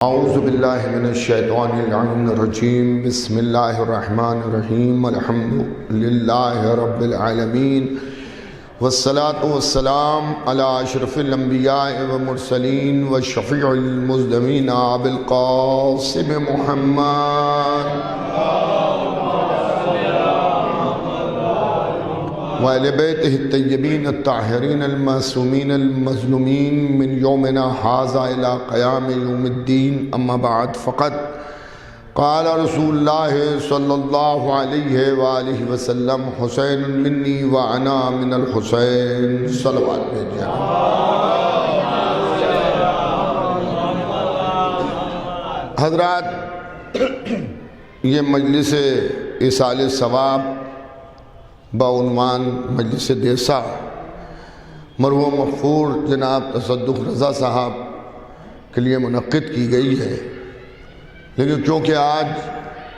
اعوذ باللہ من الشیطان اللعین الرجیم بسم اللہ الرحمن الرحیم الحمد للہ رب العالمین والصلاة والسلام علی اشرف الانبیاء والمرسلین والشفیع المذنبین ابی القاسم محمد وآل بیتہ الطیبین الطاہرین المعصومین المظلومین من یومنا ھذا الی قیام یوم الدین اما بعد فقط قال رسول اللہ صلی اللہ علیہ وآلہ وسلم حسین منی وانا من الحسین صلوات بھیجئے حضرات، یہ مجلس ایصال ثواب بعنوان مجلس دیسا مرحوم مغفور جناب تصدق رضا صاحب کے لیے منعقد کی گئی ہے، لیکن چونکہ آج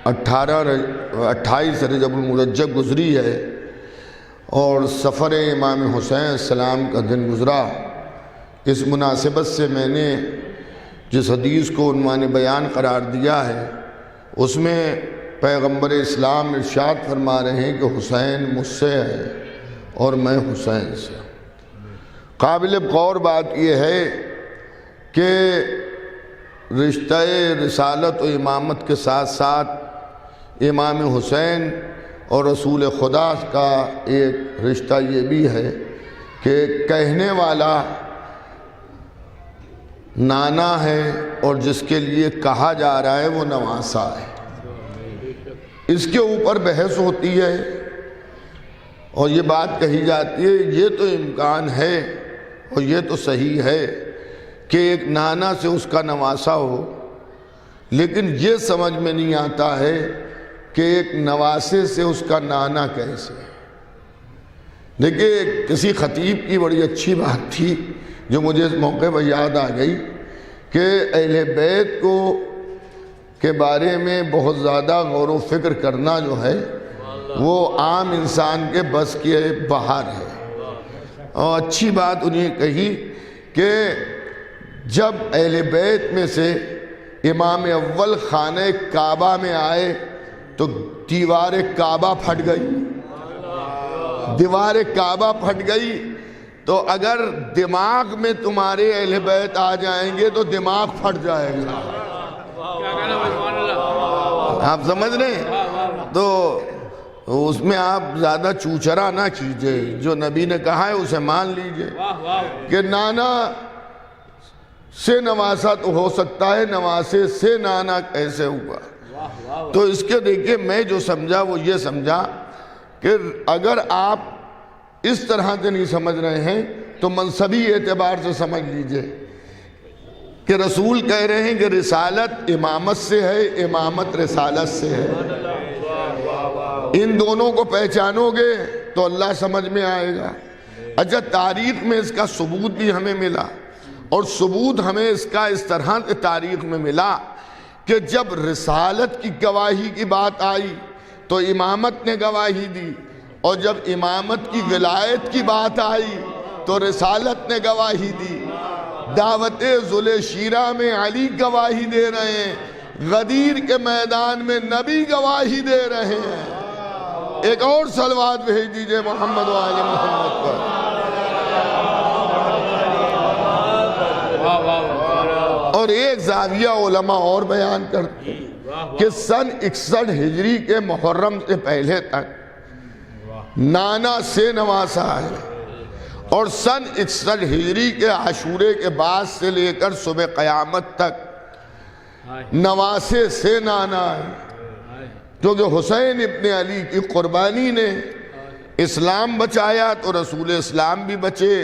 28 رجب المرجب گزری ہے اور سفر امام حسین السلام کا دن گزرا، اس مناسبت سے میں نے جس حدیث کو عنوان بیان قرار دیا ہے اس میں پیغمبر اسلام ارشاد فرما رہے ہیں کہ حسین مجھ سے ہے اور میں حسین سے ہوں۔ قابل غور بات یہ ہے کہ رشتہ رسالت و امامت کے ساتھ ساتھ امام حسین اور رسول خدا کا ایک رشتہ یہ بھی ہے کہ کہنے والا نانا ہے اور جس کے لیے کہا جا رہا ہے وہ نواسا ہے۔ اس کے اوپر بحث ہوتی ہے اور یہ بات کہی جاتی ہے یہ تو امکان ہے اور یہ تو صحیح ہے کہ ایک نانا سے اس کا نواسا ہو، لیکن یہ سمجھ میں نہیں آتا ہے کہ ایک نواسے سے اس کا نانا کیسے۔ دیکھیے، کسی خطیب کی بڑی اچھی بات تھی جو مجھے اس موقع پر یاد آ گئی کہ اہل بیت کو کے بارے میں بہت زیادہ غور و فکر کرنا جو ہے وہ عام انسان کے بس کے باہر ہے، اور اچھی بات انہیں کہی کہ جب اہل بیت میں سے امام اول خانہ کعبہ میں آئے تو دیوار کعبہ پھٹ گئی، دیوار کعبہ پھٹ گئی تو اگر دماغ میں تمہارے اہل بیت آ جائیں گے تو دماغ پھٹ جائے گا۔ آپ سمجھ رہے ہیں؟ تو اس میں آپ زیادہ چوچرا نہ کیجئے، جو نبی نے کہا ہے اسے مان لیجئے کہ نانا سے نواسا تو ہو سکتا ہے، نواسے سے نانا کیسے ہوا؟ تو اس کے دیکھیں میں جو سمجھا وہ یہ سمجھا کہ اگر آپ اس طرح سے نہیں سمجھ رہے ہیں تو منصبی اعتبار سے سمجھ لیجئے کہ رسول کہہ رہے ہیں کہ رسالت امامت سے ہے، امامت رسالت سے ہے۔ ان دونوں کو پہچانو گے تو اللہ سمجھ میں آئے گا۔ اچھا، تاریخ میں اس کا ثبوت بھی ہمیں ملا، اور ثبوت ہمیں اس کا اس طرح سے تاریخ میں ملا کہ جب رسالت کی گواہی کی بات آئی تو امامت نے گواہی دی، اور جب امامت کی ولایت کی بات آئی تو رسالت نے گواہی دی۔ دعوت ذوالِ شیرہ میں علی گواہی دے رہے ہیں، غدیر کے میدان میں نبی گواہی دے رہے ہیں۔ ایک اور صلوات بھیج دیجئے محمد و آل محمد پر۔ اور ایک زاویہ علماء اور بیان کرتے ہیں کہ سن 61 ہجری کے محرم سے پہلے تک نانا سے نواسا ہے، اور سن 61 ہجری کے عاشورے کے بعد سے لے کر صبح قیامت تک نواسے سے نانا ہے، کیونکہ حسین ابن علی کی قربانی نے اسلام بچایا تو رسول اسلام بھی بچے،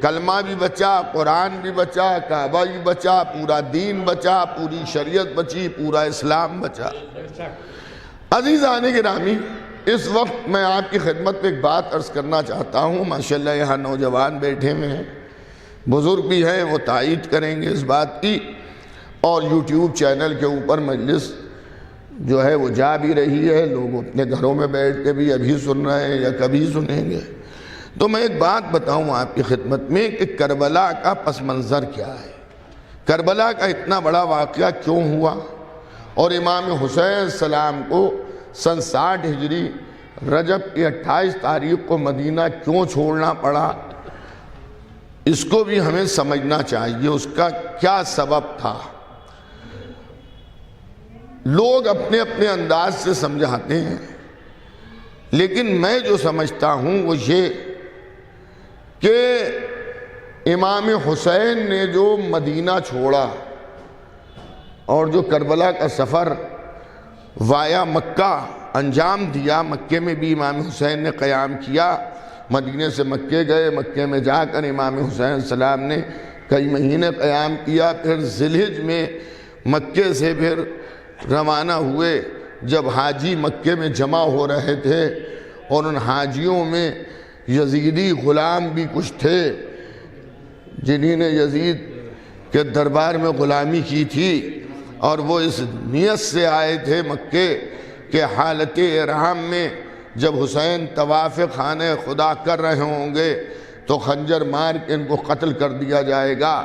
کلمہ بھی بچا، قرآن بھی بچا، کعبہ بھی بچا، پورا دین بچا، پوری شریعت بچی، پورا اسلام بچا۔ عزیزان گرامی، اس وقت میں آپ کی خدمت پہ ایک بات عرض کرنا چاہتا ہوں۔ ماشاءاللہ یہاں نوجوان بیٹھے ہوئے ہیں، بزرگ بھی ہیں، وہ تائید کریں گے اس بات کی، اور یوٹیوب چینل کے اوپر مجلس جو ہے وہ جا بھی رہی ہے، لوگ اپنے گھروں میں بیٹھ کے بھی ابھی سن رہے ہیں یا کبھی سنیں گے۔ تو میں ایک بات بتاؤں آپ کی خدمت میں کہ کربلا کا پس منظر کیا ہے۔ کربلا کا اتنا بڑا واقعہ کیوں ہوا اور امام حسین السلام کو سن 60 ہجری رجب کی 28 تاریخ کو مدینہ کیوں چھوڑنا پڑا، اس کو بھی ہمیں سمجھنا چاہیے، اس کا کیا سبب تھا۔ لوگ اپنے اپنے انداز سے سمجھاتے ہیں، لیکن میں جو سمجھتا ہوں وہ یہ کہ امام حسین نے جو مدینہ چھوڑا اور جو کربلا کا سفر وایا مکہ انجام دیا، مکے میں بھی امام حسین نے قیام کیا، مدینے سے مکے گئے، مکے میں جا کر امام حسین السلام نے کئی مہینے قیام کیا، پھر ذی الحجہ میں مکے سے پھر روانہ ہوئے۔ جب حاجی مکے میں جمع ہو رہے تھے اور ان حاجیوں میں یزیدی غلام بھی کچھ تھے جنہی نے یزید کے دربار میں غلامی کی تھی، اور وہ اس نیت سے آئے تھے مکے کہ حالت احرام میں جب حسین طواف خانہ خدا کر رہے ہوں گے تو خنجر مار کے ان کو قتل کر دیا جائے گا۔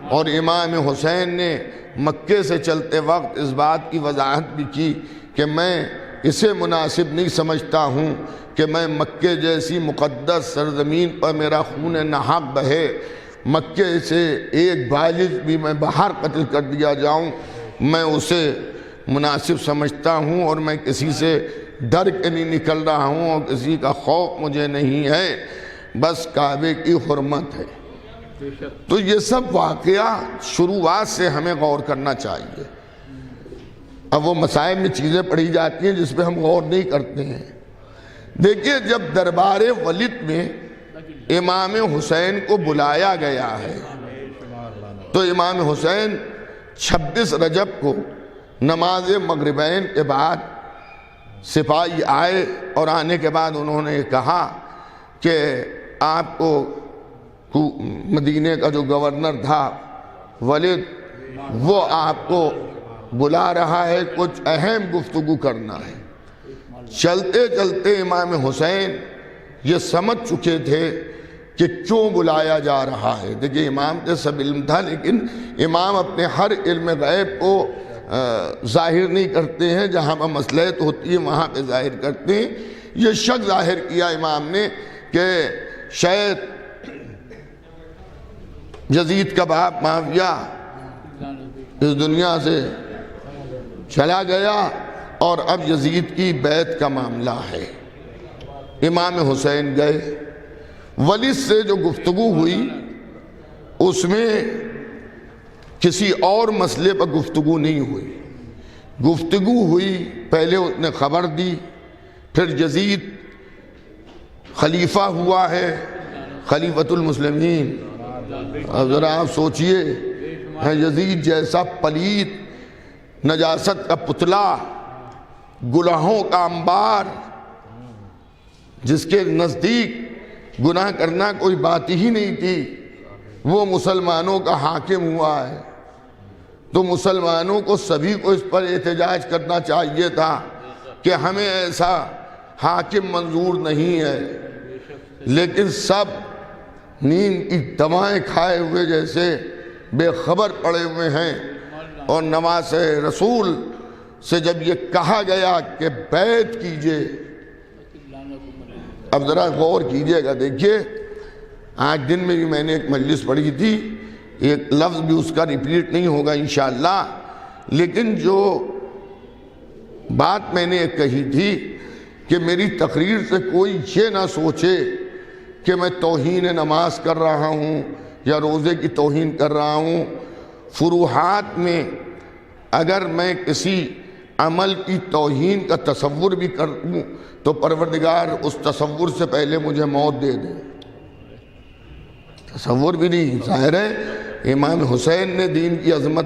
اور امام حسین نے مکے سے چلتے وقت اس بات کی وضاحت بھی کی کہ میں اسے مناسب نہیں سمجھتا ہوں کہ میں مکے جیسی مقدس سرزمین پر میرا خون ناحق بہے، مکے سے ایک بالغ بھی میں باہر قتل کر دیا جاؤں، میں اسے مناسب سمجھتا ہوں، اور میں کسی سے ڈر کے نہیں نکل رہا ہوں اور کسی کا خوف مجھے نہیں ہے، بس کعبے کی حرمت ہے۔ تو یہ سب واقعہ شروعات سے ہمیں غور کرنا چاہیے۔ اب وہ مسائل میں چیزیں پڑھی جاتی ہیں جس پہ ہم غور نہیں کرتے ہیں۔ دیکھیے، جب دربار ولید میں امام حسین کو بلایا گیا ہے تو امام حسین 26 رجب کو نماز مغربین کے بعد سپاہی آئے، اور آنے کے بعد انہوں نے کہا کہ آپ کو مدینے کا جو گورنر تھا ولید، وہ آپ کو بلا رہا ہے، کچھ اہم گفتگو کرنا ہے۔ چلتے چلتے امام حسین یہ سمجھ چکے تھے کہ کیوں بلایا جا رہا ہے۔ دیکھیں، امام کے سب علم تھا، لیکن امام اپنے ہر علم غیب کو ظاہر نہیں کرتے ہیں، جہاں پر مصلحت ہوتی ہے وہاں پہ ظاہر کرتے ہیں۔ یہ شک ظاہر کیا امام نے کہ شاید یزید کا باپ معاویہ اس دنیا سے چلا گیا اور اب یزید کی بیعت کا معاملہ ہے۔ امام حسین گئے، ولید سے جو گفتگو ہوئی اس میں کسی اور مسئلے پر گفتگو نہیں ہوئی، گفتگو ہوئی پہلے اس نے خبر دی، پھر یزید خلیفہ ہوا ہے، خلیفۃ المسلمین۔ اب ذرا آپ سوچئے، یزید جیسا پلید، نجاست کا پتلا، گناہوں کا انبار، جس کے نزدیک گناہ کرنا کوئی بات ہی نہیں تھی، وہ مسلمانوں کا حاکم ہوا ہے، تو مسلمانوں کو سبھی کو اس پر احتجاج کرنا چاہیے تھا کہ ہمیں ایسا حاکم منظور نہیں ہے، لیکن سب نیند کی دوائیں کھائے ہوئے جیسے بے خبر پڑے ہوئے ہیں۔ اور نواز رسول سے جب یہ کہا گیا کہ بیعت کیجئے، اب ذرا غور کیجئے گا، دیکھیے آج دن میں بھی میں نے ایک مجلس پڑھی تھی، ایک لفظ بھی اس کا ریپیٹ نہیں ہوگا انشاءاللہ، لیکن جو بات میں نے کہی تھی کہ میری تقریر سے کوئی یہ نہ سوچے کہ میں توہین نماز کر رہا ہوں یا روزے کی توہین کر رہا ہوں۔ فروحات میں اگر میں کسی عمل کی توہین کا تصور بھی کروں تو پروردگار اس تصور سے پہلے مجھے موت دے دے، تصور بھی نہیں۔ ظاہر ہے امام حسین نے دین کی عظمت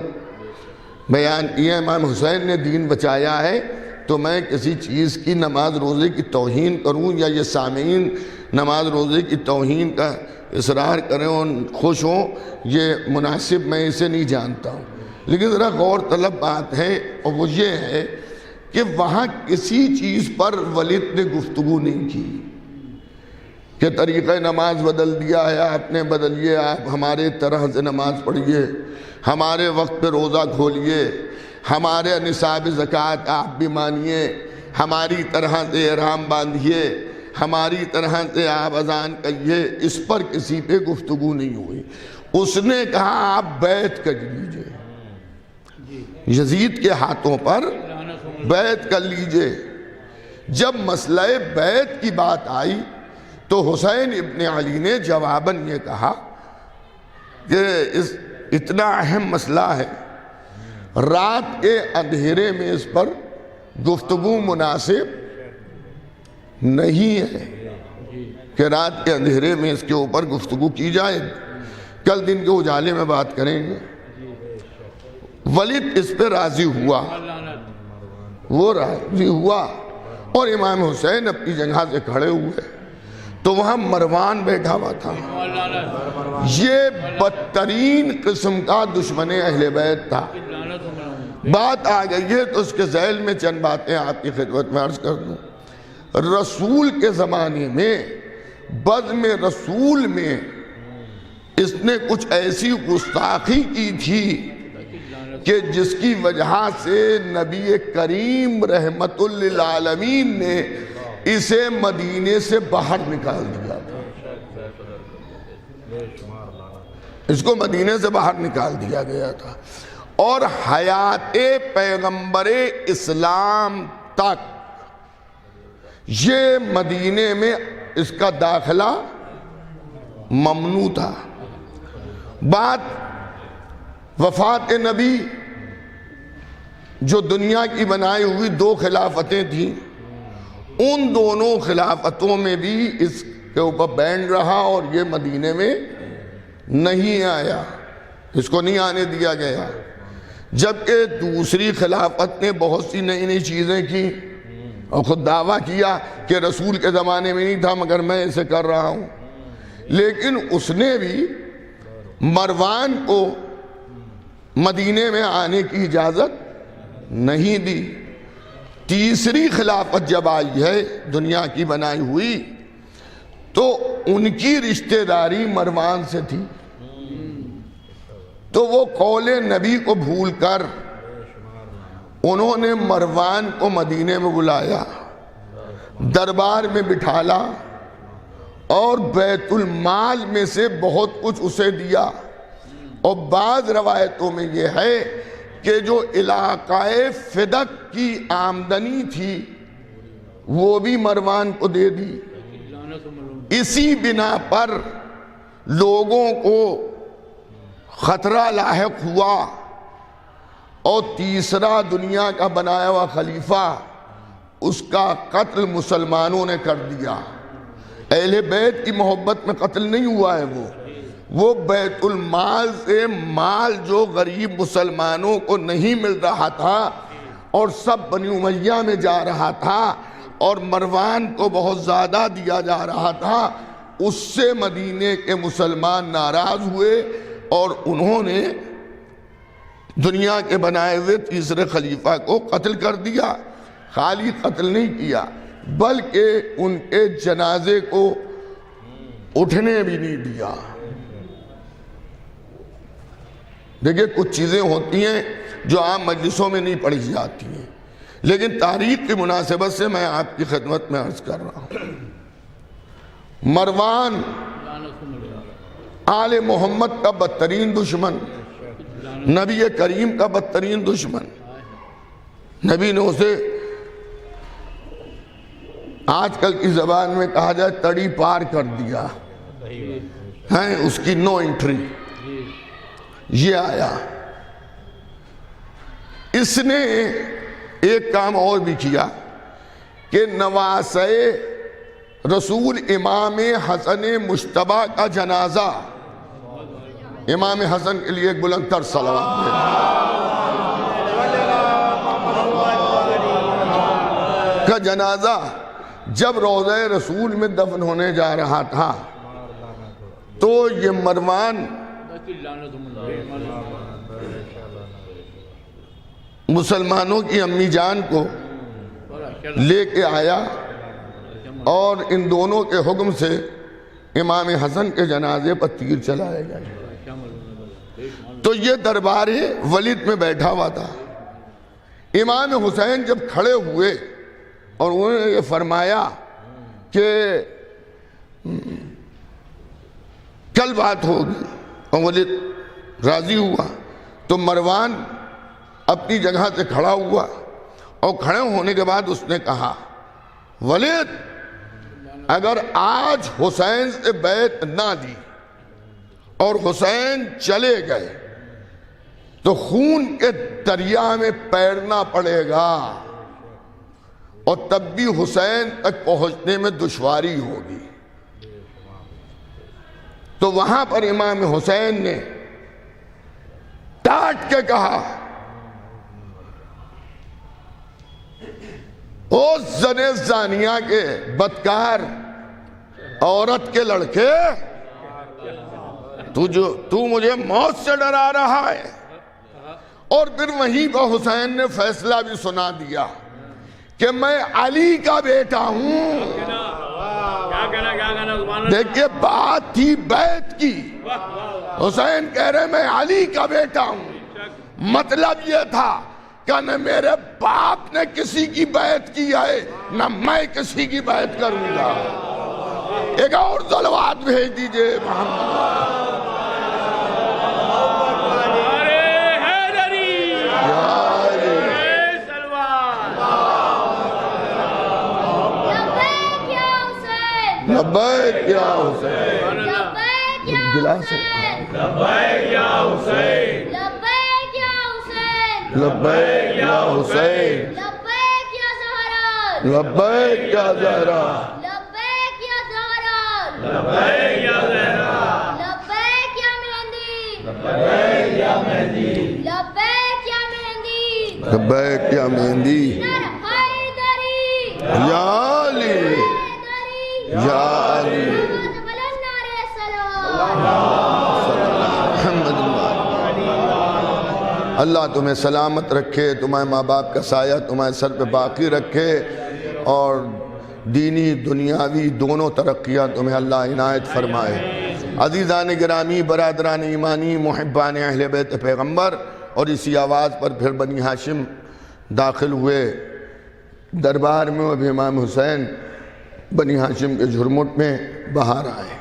بیان کی ہے، امام حسین نے دین بچایا ہے، تو میں کسی چیز کی نماز روزے کی توہین کروں یا یہ سامعین نماز روزے کی توہین کا اصرار کریں اور خوش ہوں، یہ مناسب میں اسے نہیں جانتا ہوں۔ لیکن ذرا غور طلب بات ہے، اور وہ یہ ہے کہ وہاں کسی چیز پر ولید نے گفتگو نہیں کی کہ طریقہ نماز بدل دیا ہے آپ نے، بدلیے، آپ ہمارے طرح سے نماز پڑھیے، ہمارے وقت پہ روزہ کھولیے، ہمارے نصاب زکوٰۃ آپ بھی مانیے، ہماری طرح سے احرام باندھیے، ہماری طرح سے آپ اذان کہیے۔ اس پر کسی پہ گفتگو نہیں ہوئی۔ اس نے کہا آپ بیعت کر لیجئے، یزید کے ہاتھوں پر بیعت کر لیجئے۔ جب مسئلہ بیعت کی بات آئی تو حسین ابن علی نے جواباً یہ کہا کہ اتنا اہم مسئلہ ہے، رات کے اندھیرے میں اس پر گفتگو مناسب نہیں ہے کہ رات کے اندھیرے میں اس کے اوپر گفتگو کی جائے، کل دن کے اجالے میں بات کریں گے۔ ولید اس پہ راضی ہوا، وہ راضی ہوا، اور امام حسین اپنی جگہ سے کھڑے ہوئے تو وہاں مروان بیٹھا ہوا تھا۔ یہ بدترین قسم کا دشمن اہل بیت تھا۔ بات آ گئی ہے تو اس کے ذیل میں چند باتیں آپ کی خدمت میں عرض کر دوں۔ رسول کے زمانے میں، بزم رسول میں اس نے کچھ ایسی گستاخی کی تھی کہ جس کی وجہ سے نبی کریم رحمت للعالمین نے اسے مدینے سے باہر نکال دیا تھا۔ اس کو مدینے سے باہر نکال دیا گیا تھا، اور حیات پیغمبر اسلام تک یہ مدینے میں اس کا داخلہ ممنوع تھا۔ بات وفات نبی، جو دنیا کی بنائی ہوئی 2 خلافتیں تھیں، ان دونوں خلافتوں میں بھی اس کے اوپر بین رہا اور یہ مدینے میں نہیں آیا، اس کو نہیں آنے دیا گیا۔ جبکہ دوسری خلافت نے بہت سی نئی نئی چیزیں کی اور خود دعویٰ کیا کہ رسول کے زمانے میں نہیں تھا مگر میں اسے کر رہا ہوں، لیکن اس نے بھی مروان کو مدینے میں آنے کی اجازت نہیں دی۔ تیسری خلافت جب آئی ہے دنیا کی بنائی ہوئی تو ان کی رشتہ داری مروان سے تھی، تو وہ قول نبی کو بھول کر انہوں نے مروان کو مدینے میں بلایا، دربار میں بٹھالا اور بیت المال میں سے بہت کچھ اسے دیا۔ اور بعض روایتوں میں یہ ہے کہ جو علاقہ فدق کی آمدنی تھی وہ بھی مروان کو دے دی۔ اسی بنا پر لوگوں کو خطرہ لاحق ہوا اور تیسرا دنیا کا بنایا ہوا خلیفہ، اس کا قتل مسلمانوں نے کر دیا۔ اہل بیت کی محبت میں قتل نہیں ہوا ہے، وہ بیت المال سے مال جو غریب مسلمانوں کو نہیں مل رہا تھا اور سب بنی امیہ میں جا رہا تھا اور مروان کو بہت زیادہ دیا جا رہا تھا، اس سے مدینے کے مسلمان ناراض ہوئے اور انہوں نے دنیا کے بنائے ہوئے تیسرے خلیفہ کو قتل کر دیا۔ خالی قتل نہیں کیا بلکہ ان کے جنازے کو اٹھنے بھی نہیں دیا۔ دیکھیں کچھ چیزیں ہوتی ہیں جو عام مجلسوں میں نہیں پڑھی جاتی ہیں، لیکن تاریخ کی مناسبت سے میں آپ کی خدمت میں عرض کر رہا ہوں۔ مروان آل محمد کا بدترین دشمن، نبی کریم کا بدترین دشمن، نبی نے اسے آج کل کی زبان میں کہا جائے تڑی پار کر دیا ہے، اس کی نو انٹری یہ آیا۔ اس نے ایک کام اور بھی کیا کہ نواسہ رسول امام حسن مجتبیٰ کا جنازہ، امام حسن کے لیے ایک بلند تر صلوات کا جنازہ جب روضہ رسول میں دفن ہونے جا رہا تھا تو یہ مروان مسلمانوں کی امی جان کو لے کے آیا اور ان دونوں کے حکم سے امام حسن کے جنازے پر تیر چلایا گیا۔ تو یہ دربار ولید میں بیٹھا ہوا تھا۔ امام حسین جب کھڑے ہوئے اور انہوں نے یہ فرمایا کہ کل بات ہوگی، اور ولید راضی ہوا، تو مروان اپنی جگہ سے کھڑا ہوا، اور کھڑے ہونے کے بعد اس نے کہا ولید اگر آج حسین سے بیعت نہ دی اور حسین چلے گئے تو خون کے دریا میں پیرنا پڑے گا، اور تب بھی حسین تک پہنچنے میں دشواری ہوگی۔ تو وہاں پر امام حسین نے ڈانٹ کے کہا او زن زانیہ کے بدکار عورت کے لڑکے، تو مجھے موت سے ڈرا رہا ہے۔ اور پھر وہیں پر حسین نے فیصلہ بھی سنا دیا کہ میں علی کا بیٹا ہوں۔ دیکھیے بات تھی بیعت کی، حسین کہہ رہے میں علی کا بیٹا ہوں، مطلب یہ تھا کہ نہ میرے باپ نے کسی کی بیعت کی ہے نہ میں کسی کی بیعت کروں گا۔ ایک اور صلوات بھیج دیجئے محمد۔ لبیک یا حسین، گلاس لبیک یا حسین، لبیک یا حسین، لبیک یا حسین، لبیک یا زہرا، لبیک یا زہرا، لبیک یا زہرا، لبیک یا زہرا، لبیک یا مہندی، لبیک یا مہندی، لبیک یا مہندی، لبیک یا مہندی، حیدری یا علی یا علی۔ اللہ تمہیں سلامت رکھے، تمہیں ماں باپ کا سایہ تمہیں سر پہ باقی رکھے، اور دینی دنیاوی دونوں ترقیاں تمہیں اللہ عنایت فرمائے۔ عزیزان گرامی، برادران ایمانی، محبان اہل بیت پیغمبر، اور اسی آواز پر پھر بنی ہاشم داخل ہوئے دربار میں، اب امام حسین بنی ہاشم کے جھرمٹ میں باہر آئے۔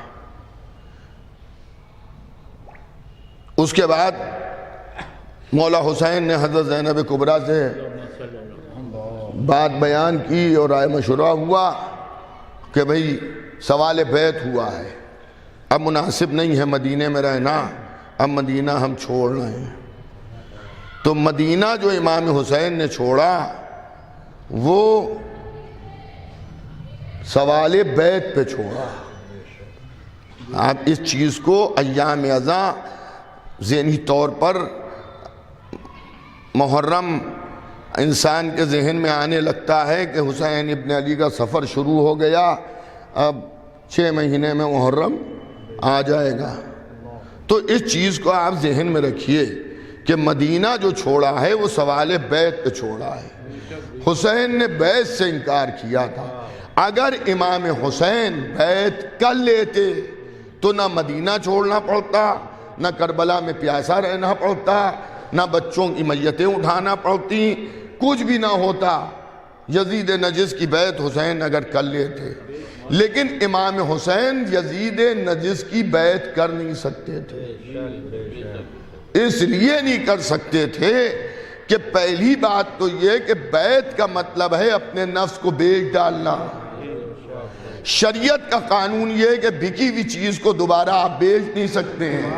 اس کے بعد مولا حسین نے حضرت زینب کبریٰ سے بات بیان کی، اور رائے مشورہ ہوا کہ بھئی سوال بیعت ہوا ہے، اب مناسب نہیں ہے مدینے میں رہنا، اب مدینہ ہم چھوڑ رہے ہیں۔ تو مدینہ جو امام حسین نے چھوڑا وہ سوال بیعت پہ چھوڑا۔ آپ اس چیز کو ایام ازاں ذہنی طور پر محرم انسان کے ذہن میں آنے لگتا ہے کہ حسین ابن علی کا سفر شروع ہو گیا، اب 6 مہینے میں محرم آ جائے گا۔ تو اس چیز کو آپ ذہن میں رکھیے کہ مدینہ جو چھوڑا ہے وہ سوال بیعت پہ چھوڑا ہے۔ حسین نے بیعت سے انکار کیا تھا۔ اگر امام حسین بیعت کر لیتے تو نہ مدینہ چھوڑنا پڑتا، نہ کربلا میں پیاسا رہنا پڑتا، نہ بچوں کی میتیں اٹھانا پڑتی، کچھ بھی نہ ہوتا۔ یزید نجس کی بیعت حسین اگر کر لیتے، لیکن امام حسین یزید نجس کی بیعت کر نہیں سکتے تھے۔ اس لیے نہیں کر سکتے تھے کہ پہلی بات تو یہ کہ بیعت کا مطلب ہے اپنے نفس کو بیچ ڈالنا۔ شریعت کا قانون یہ ہے کہ بکی ہوئی چیز کو دوبارہ آپ بیچ نہیں سکتے ہیں۔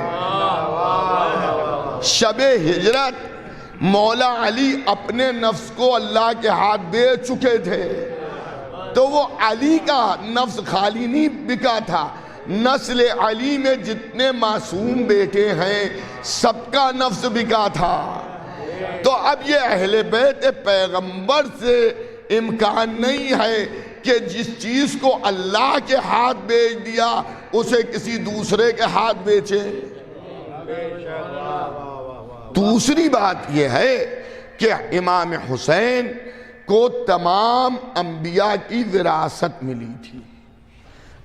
شب ہجرت مولا علی اپنے نفس کو اللہ کے ہاتھ بیچ چکے تھے، تو وہ علی کا نفس خالی نہیں بکا تھا، نسل علی میں جتنے معصوم بیٹے ہیں سب کا نفس بکا تھا۔ تو اب یہ اہل بیت پیغمبر سے امکان نہیں ہے کہ جس چیز کو اللہ کے ہاتھ بیچ دیا اسے کسی دوسرے کے ہاتھ بیچے۔ دوسری بات یہ ہے کہ امام حسین کو تمام انبیاء کی وراثت ملی تھی۔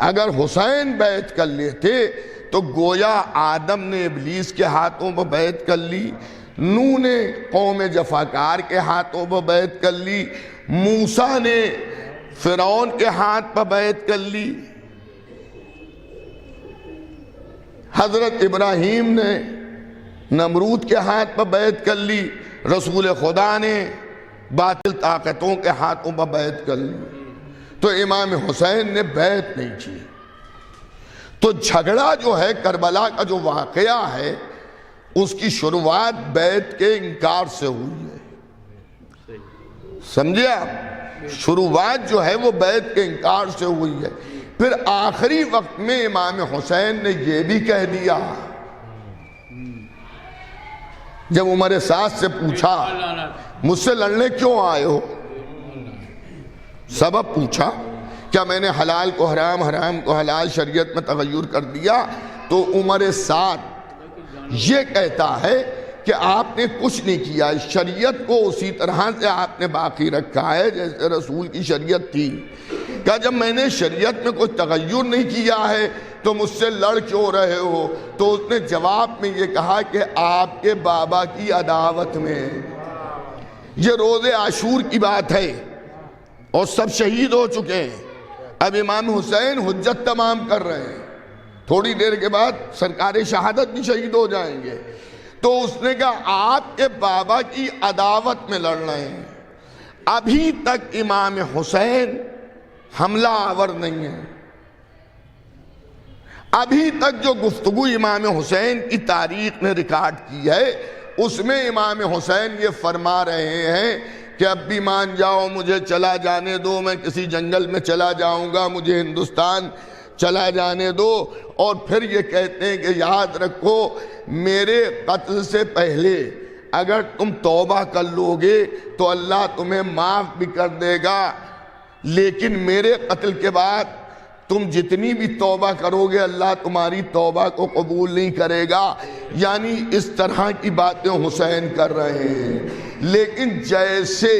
اگر حسین بیعت کر لیتے تو گویا آدم نے ابلیس کے ہاتھوں پر بیعت کر لی، نوح نے قوم جفاکار کے ہاتھوں پر بیعت کر لی، موسیٰ نے فرعون کے ہاتھ پر بیعت کر لی، حضرت ابراہیم نے نمرود کے ہاتھ پر بیعت کر لی، رسول خدا نے باطل طاقتوں کے ہاتھوں پر بیعت کر لی، تو امام حسین نے بیعت نہیں کی۔ تو جھگڑا جو ہے کربلا کا جو واقعہ ہے اس کی شروعات بیعت کے انکار سے ہوئی ہے، سمجھے آپ؟ شروعات جو ہے وہ بیعت کے انکار سے ہوئی ہے۔ پھر آخری وقت میں امام حسین نے یہ بھی کہہ دیا، جب عمر سعد سے پوچھا مجھ سے لڑنے کیوں آئے ہو، سبب پوچھا، کیا میں نے حلال کو حرام، حرام کو حلال شریعت میں تغیر کر دیا؟ تو عمر سعد یہ کہتا ہے کہ آپ نے کچھ نہیں کیا، شریعت کو اسی طرح سے آپ نے باقی رکھا ہے جیسے رسول کی شریعت تھی۔ کہ جب میں نے شریعت میں کوئی تغیر نہیں کیا ہے تو مجھ سے لڑ کیوں رہے ہو؟ تو اس نے جواب میں یہ کہا کہ آپ کے بابا کی عداوت میں، یہ روز عاشور کی بات ہے اور سب شہید ہو چکے ہیں، اب امام حسین حجت تمام کر رہے ہیں، تھوڑی دیر کے بعد سرکار شہادت بھی شہید ہو جائیں گے۔ تو اس نے کہا آپ کے بابا کی عداوت میں لڑ رہے ہیں۔ ابھی تک امام حسین حملہ آور نہیں ہے، ابھی تک جو گفتگو امام حسین کی تاریخ نے ریکارڈ کی ہے اس میں امام حسین یہ فرما رہے ہیں کہ اب بھی مان جاؤ، مجھے چلا جانے دو، میں کسی جنگل میں چلا جاؤں گا، مجھے ہندوستان چلا جانے دو۔ اور پھر یہ کہتے ہیں کہ یاد رکھو میرے قتل سے پہلے اگر تم توبہ کر لو گے تو اللہ تمہیں معاف بھی کر دے گا، لیکن میرے قتل کے بعد تم جتنی بھی توبہ کرو گے اللہ تمہاری توبہ کو قبول نہیں کرے گا۔ یعنی اس طرح کی باتیں حسین کر رہے ہیں، لیکن جیسے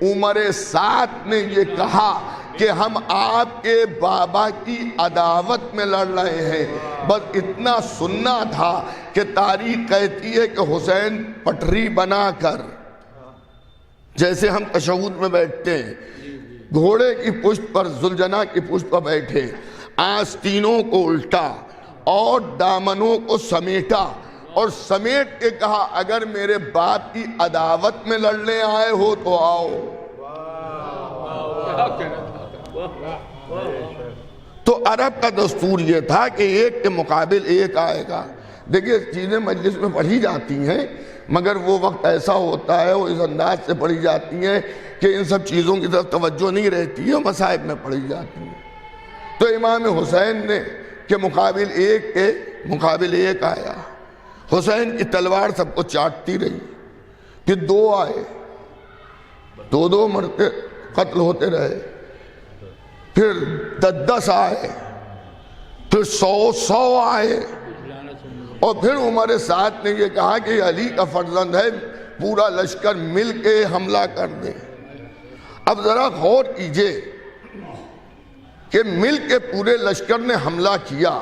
عمر سعد نے یہ کہا کہ ہم آپ کے بابا کی عداوت میں لڑ رہے ہیں، بس اتنا سننا تھا کہ تاریخ کہتی ہے کہ حسین پٹری بنا کر، جیسے ہم تشہد میں بیٹھتے ہیں، گھوڑے کی پشت پر، ذوالجناح کی پشت پر بیٹھے، آستینوں کو الٹا اور دامنوں کو سمیٹا اور سمیٹ کے کہا اگر میرے باپ کی عداوت میں لڑنے آئے ہو تو آؤ۔ تو عرب کا دستور یہ تھا کہ ایک کے مقابل ایک آئے گا۔ دیکھیے چیزیں مجلس میں پڑھی جاتی ہیں مگر وہ وقت ایسا ہوتا ہے، وہ اس انداز سے پڑھی جاتی ہیں کہ ان سب چیزوں کی طرف توجہ نہیں رہتی ہے، مصائب میں پڑھی جاتی ہیں۔ تو امام حسین نے کہ مقابل ایک کے مقابل ایک آیا، حسین کی تلوار سب کو چاٹتی رہی، پھر دو آئے، دو مرتے قتل ہوتے رہے، پھر 10 آئے، پھر 100 آئے، اور پھر عمر سعد نے یہ کہا کہ علی کا فرزند ہے، پورا لشکر مل کے حملہ کر دے۔ اب ذرا غور کیجئے کہ مل کے پورے لشکر نے حملہ کیا،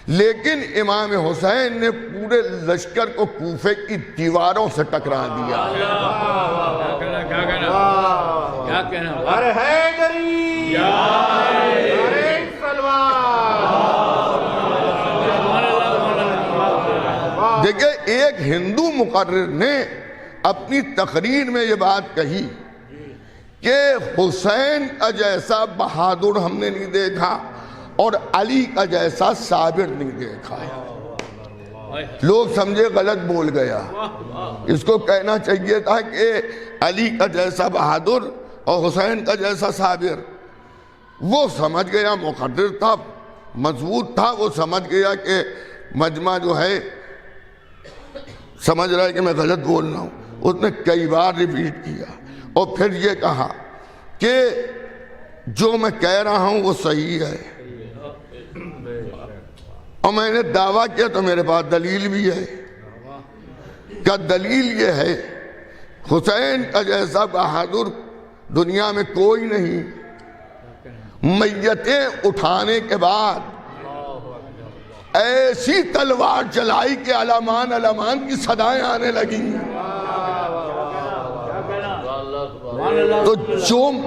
لیکن امام حسین نے پورے لشکر کو کوفے کی دیواروں سے ٹکرا دیا۔ ارے حیدری، ارے سلوان۔ دیکھیں ایک ہندو مقرر نے اپنی تقریر میں یہ بات کہی کہ حسین کا جیسا بہادر ہم نے نہیں دیکھا اور علی کا جیسا صابر نہیں دیکھا۔ لوگ سمجھے غلط بول گیا، اس کو کہنا چاہیے تھا کہ علی کا جیسا بہادر اور حسین کا جیسا صابر۔ وہ سمجھ گیا، مقرر تھا، مضبوط تھا، وہ سمجھ گیا کہ مجمع جو ہے سمجھ رہا ہے کہ میں غلط بول رہا ہوں۔ اس نے کئی بار ریپیٹ کیا اور پھر یہ کہا کہ جو میں کہہ رہا ہوں وہ صحیح ہے، اور میں نے دعویٰ کیا تو میرے پاس دلیل بھی ہے۔ کہ دلیل یہ ہے حسین کا جیسا بہادر دنیا میں کوئی نہیں، میتیں اٹھانے کے بعد ایسی تلوار چلائی کہ علمان علمان کی صدائیں آنے لگیں. تو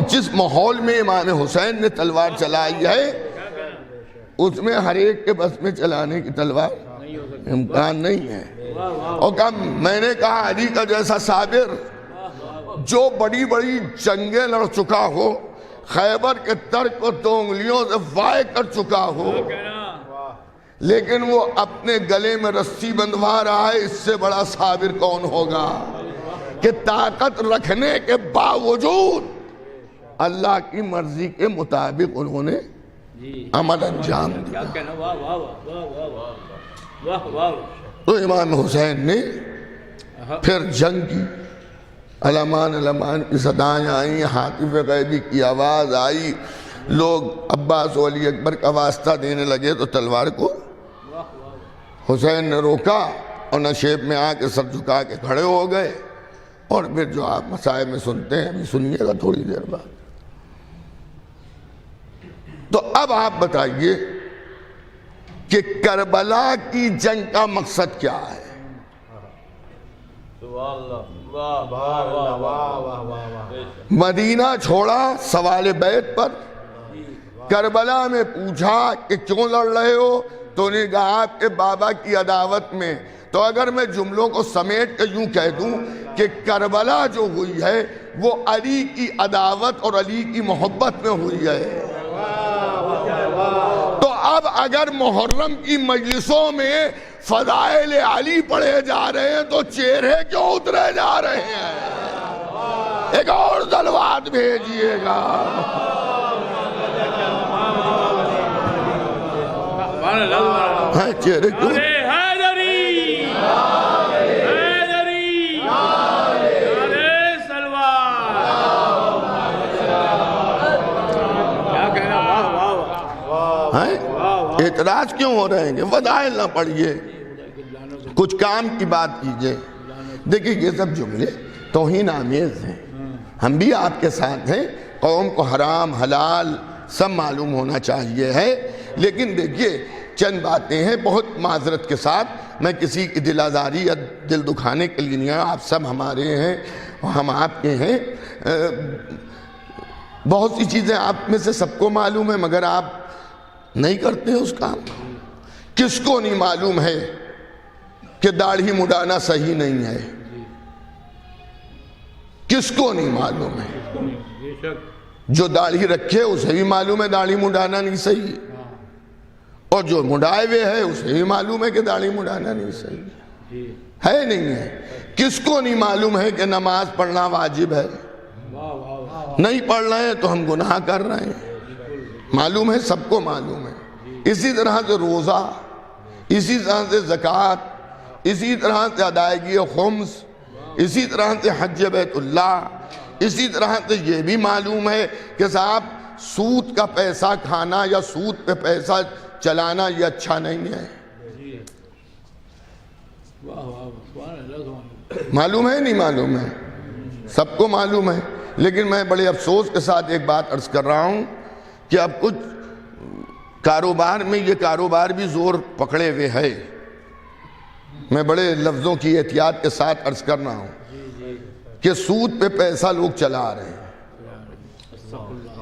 جس ماحول میں امام حسین نے تلوار چلائی ہے اس میں ہر ایک کے بس میں چلانے کی تلوار امکان نہیں ہے. اور میں نے کہا علی کا جیسا صابر جو بڑی بڑی جنگیں لڑ چکا ہو، خیبر کے ترک کو 2 انگلیوں سے وائے کر چکا ہو، لیکن وہ اپنے گلے میں رسی بندھوا رہا ہے، اس سے بڑا صابر کون ہوگا کہ طاقت رکھنے کے باوجود اللہ کی مرضی کے مطابق انہوں نے عمل انجام دیا. تو امام حسین نے پھر جنگ کی. علمان علمان کی صدائیں آئیں، حاطف غیبی کی آواز آئی، لوگ عباس و علی اکبر کا واسطہ دینے لگے تو تلوار کو حسین نے روکا اور نشیب میں آ کے سر جھکا کے کھڑے ہو گئے. اور پھر جو آپ مسائل میں سنتے ہیں ابھی سنیے گا تھوڑی دیر بعد. تو اب آپ بتائیے کہ کربلا کی جنگ کا مقصد کیا ہے؟ مدینہ چھوڑا سوال بیت پر. کربلا میں پوچھا کہ کیوں لڑ رہے ہو تو انہیں کہا آپ کے بابا کی عداوت میں. تو اگر میں جملوں کو سمیٹ کے یوں کہہ دوں کہ کربلا جو ہوئی ہے وہ علی کی عداوت اور علی کی محبت میں ہوئی ہے. تو اب اگر محرم کی مجلسوں میں فضائل علی پڑھے جا رہے ہیں تو چہرے کیوں اترے جا رہے ہیں؟ ایک اور دلوات بھیجئے گا. چہرے کیوں اعتراض کیوں ہو رہے ہیں کہ فضائل نہ پڑھیے، کچھ کام کی بات کیجئے. دیکھیں یہ سب جملے توہین آمیز ہیں. ہم بھی آپ کے ساتھ ہیں، قوم کو حرام حلال سب معلوم ہونا چاہیے ہے. لیکن دیکھیے چند باتیں ہیں بہت معذرت کے ساتھ. میں کسی کی دل آزاری یا دل دکھانے کے لیے نہیں آیا. آپ سب ہمارے ہیں اور ہم آپ کے ہیں. بہت سی چیزیں آپ میں سے سب کو معلوم ہے مگر آپ نہیں کرتے اس کام. کس کو نہیں معلوم ہے کہ داڑھی مڈانا صحیح نہیں ہے؟ کس کو نہیں معلوم ہے؟ جو داڑھی رکھے اسے بھی معلوم ہے داڑھی مڈانا نہیں صحیح، اور جو مڈائے ہوئے ہے اسے بھی معلوم ہے کہ داڑھی مڈانا نہیں صحیح ہے. نہیں ہے. کس کو نہیں معلوم ہے کہ نماز پڑھنا واجب ہے؟ نہیں پڑھ رہے ہیں تو ہم گناہ کر رہے ہیں. معلوم ہے، سب کو معلوم ہے. اسی طرح سے روزہ، اسی طرح سے زکوٰۃ، اسی طرح سے ادائیگی خمس، اسی طرح سے حج بیت اللہ، اسی طرح سے یہ بھی معلوم ہے کہ صاحب سود کا پیسہ کھانا یا سود پہ پیسہ چلانا یہ اچھا نہیں ہے. معلوم ہے نہیں معلوم ہے؟ سب کو معلوم ہے. لیکن میں بڑے افسوس کے ساتھ ایک بات عرض کر رہا ہوں کہ اب کچھ کاروبار میں یہ کاروبار بھی زور پکڑے ہوئے ہے. میں بڑے لفظوں کی احتیاط کے ساتھ عرض کر رہا ہوں کہ سود پہ پیسہ لوگ چلا رہے ہیں.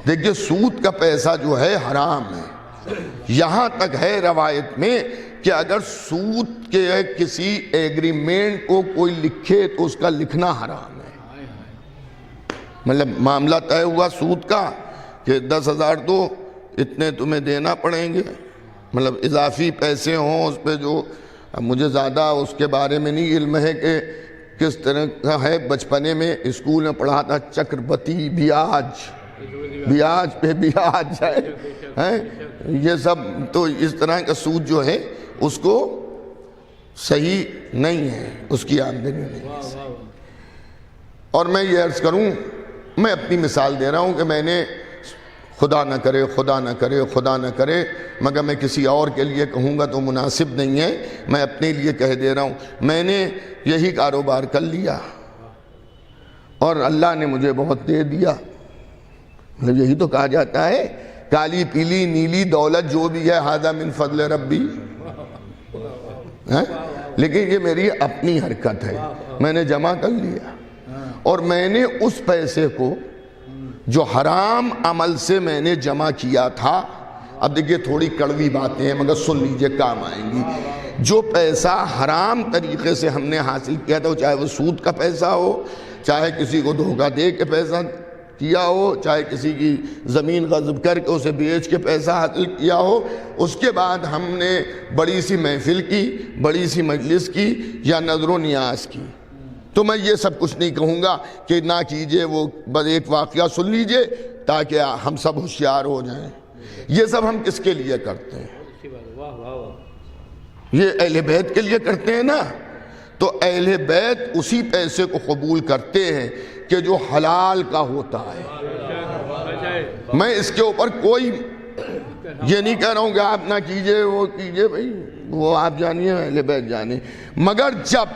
دیکھیے سود کا پیسہ جو ہے حرام ہے. یہاں تک ہے روایت میں کہ اگر سود کے کسی ایگریمنٹ کو کوئی لکھے تو اس کا لکھنا حرام ہے. مطلب معاملہ طے ہوا سود کا کہ 10,000 دو اتنے تمہیں دینا پڑیں گے، مطلب اضافی پیسے ہوں اس پہ. جو مجھے زیادہ اس کے بارے میں نہیں علم ہے کہ کس طرح کا ہے. بچپنے میں اسکول میں پڑھا تھا چکربتی بیاج، بیاج پہ بیاج ہے. یہ سب تو اس طرح کا سود جو ہے اس کو صحیح نہیں ہے، اس کی آمدنی نہیں ہے. اور میں یہ عرض کروں، میں اپنی مثال دے رہا ہوں کہ میں نے خدا نہ کرے خدا نہ کرے خدا نہ کرے مگر میں کسی اور کے لیے کہوں گا تو مناسب نہیں ہے. میں اپنے لیے کہہ دے رہا ہوں میں نے یہی کاروبار کر لیا اور اللہ نے مجھے بہت دے دیا. مطلب یہی تو کہا جاتا ہے کالی پیلی نیلی دولت جو بھی ہے ھذا من فضل ربی. لیکن یہ میری اپنی حرکت ہے، میں نے جمع کر لیا اور میں نے اس پیسے کو جو حرام عمل سے میں نے جمع کیا تھا، اب دیکھیے تھوڑی کڑوی باتیں ہیں مگر سن لیجئے کام آئیں گی، جو پیسہ حرام طریقے سے ہم نے حاصل کیا تھا، چاہے وہ سود کا پیسہ ہو، چاہے کسی کو دھوکہ دے کے پیسہ کیا ہو، چاہے کسی کی زمین غصب کر کے اسے بیچ کے پیسہ حاصل کیا ہو، اس کے بعد ہم نے بڑی سی محفل کی، بڑی سی مجلس کی یا نظر و نیاز کی، تو میں یہ سب کچھ نہیں کہوں گا کہ نہ کیجئے، وہ بس ایک واقعہ سن لیجئے تاکہ ہم سب ہوشیار ہو جائیں۔ یہ سب ہم کس کے لیے کرتے ہیں؟ یہ اہل بیت کے لیے کرتے ہیں نا، تو اہل بیت اسی پیسے کو قبول کرتے ہیں کہ جو حلال کا ہوتا ہے۔ میں اس کے اوپر کوئی یہ نہیں کہہ رہا ہوں کہ آپ نہ کیجئے، وہ کیجئے، بھائی وہ آپ جانیے، اہل بیت جانیے، مگر جب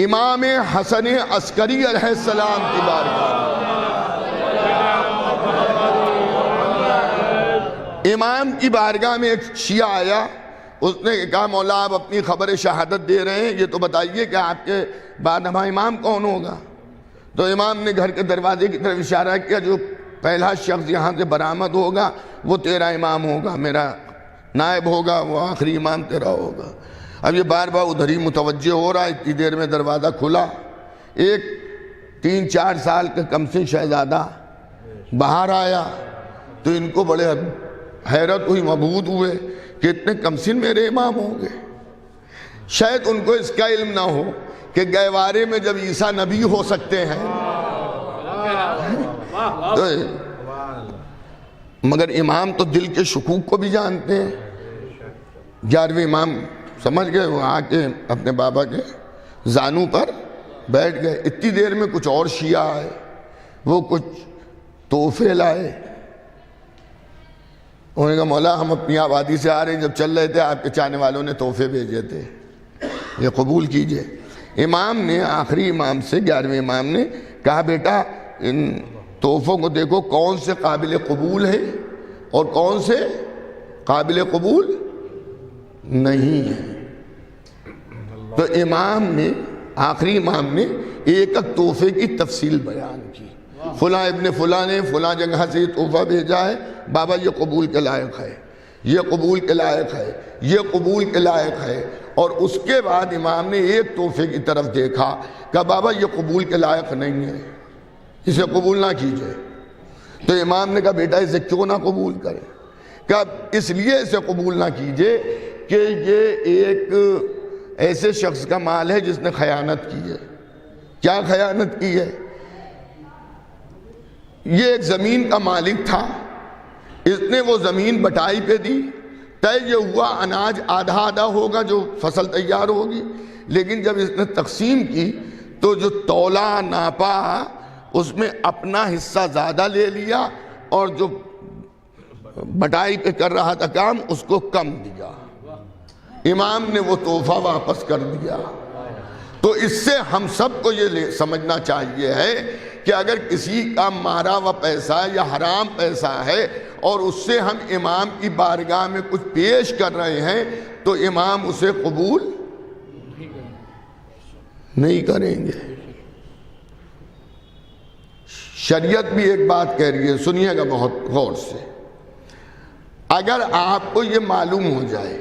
امام حسن عسکری علیہ السلام کی بارگاہ امام کی بارگاہ میں ایک شیعہ آیا، اس نے کہا مولا آپ اپنی خبر شہادت دے رہے ہیں، یہ تو بتائیے کہ آپ کے بعد ہمارا امام کون ہوگا؟ تو امام نے گھر کے دروازے کی طرف اشارہ کیا، جو پہلا شخص یہاں سے برآمد ہوگا وہ تیرا امام ہوگا، میرا نائب ہوگا، وہ آخری امام تیرا ہوگا۔ اب یہ بار بار ادھر ہی متوجہ ہو رہا ہے، اتنی دیر میں دروازہ کھلا، ایک 3-4 سال کا کمسن شہزادہ باہر آیا، تو ان کو بڑے حیرت ہوئی، مبہوت ہوئے کہ اتنے کمسن میرے امام ہوں گے۔ شاید ان کو اس کا علم نہ ہو کہ گہوارے میں جب عیسیٰ نبی ہو سکتے ہیں، تو مگر امام تو دل کے شکوک کو بھی جانتے ہیں۔ 11ویں امام سمجھ گئے، وہ آ کے اپنے بابا کے زانوں پر بیٹھ گئے۔ اتنی دیر میں کچھ اور شیعہ آئے، وہ کچھ تحفے لائے، انہوں نے کہا مولا ہم اپنی آبادی سے آ رہے ہیں، جب چل رہے تھے آپ کے چاہنے والوں نے تحفے بھیجے تھے، یہ قبول کیجئے۔ امام نے آخری امام سے 11ویں امام نے کہا بیٹا ان تحفوں کو دیکھو کون سے قابل قبول ہے اور کون سے قابل قبول نہیں ہے۔ تو امام نے آخری امام نے ایک ایک تحفے کی تفصیل بیان کی، فلاں ابن فلاں نے فلاں جگہ سے یہ تحفہ بھیجا ہے، بابا یہ قبول کے لائق ہے، یہ قبول کے لائق ہے، یہ قبول کے لائق ہے۔ اور اس کے بعد امام نے ایک تحفے کی طرف دیکھا کہ بابا یہ قبول کے لائق نہیں ہے، اسے قبول نہ کیجئے۔ تو امام نے کہا بیٹا اسے کیوں نہ قبول کرے؟ کہ اس لیے اسے قبول نہ کیجئے کہ یہ ایک ایسے شخص کا مال ہے جس نے خیانت کی ہے۔ کیا خیانت کی ہے؟ یہ ایک زمین کا مالک تھا، اس نے وہ زمین بٹائی پہ دی، طے یہ ہوا اناج آدھا آدھا ہوگا جو فصل تیار ہوگی، لیکن جب اس نے تقسیم کی تو جو تولا ناپا اس میں اپنا حصہ زیادہ لے لیا اور جو بٹائی پہ کر رہا تھا کام اس کو کم دیا۔ امام نے وہ تحفہ واپس کر دیا۔ تو اس سے ہم سب کو یہ سمجھنا چاہیے ہے کہ اگر کسی کا مارا ہوا پیسہ یا حرام پیسہ ہے اور اس سے ہم امام کی بارگاہ میں کچھ پیش کر رہے ہیں تو امام اسے قبول نہیں کریں گے۔ شریعت بھی ایک بات کہہ رہی ہے، سنیے گا بہت غور سے۔ اگر آپ کو یہ معلوم ہو جائے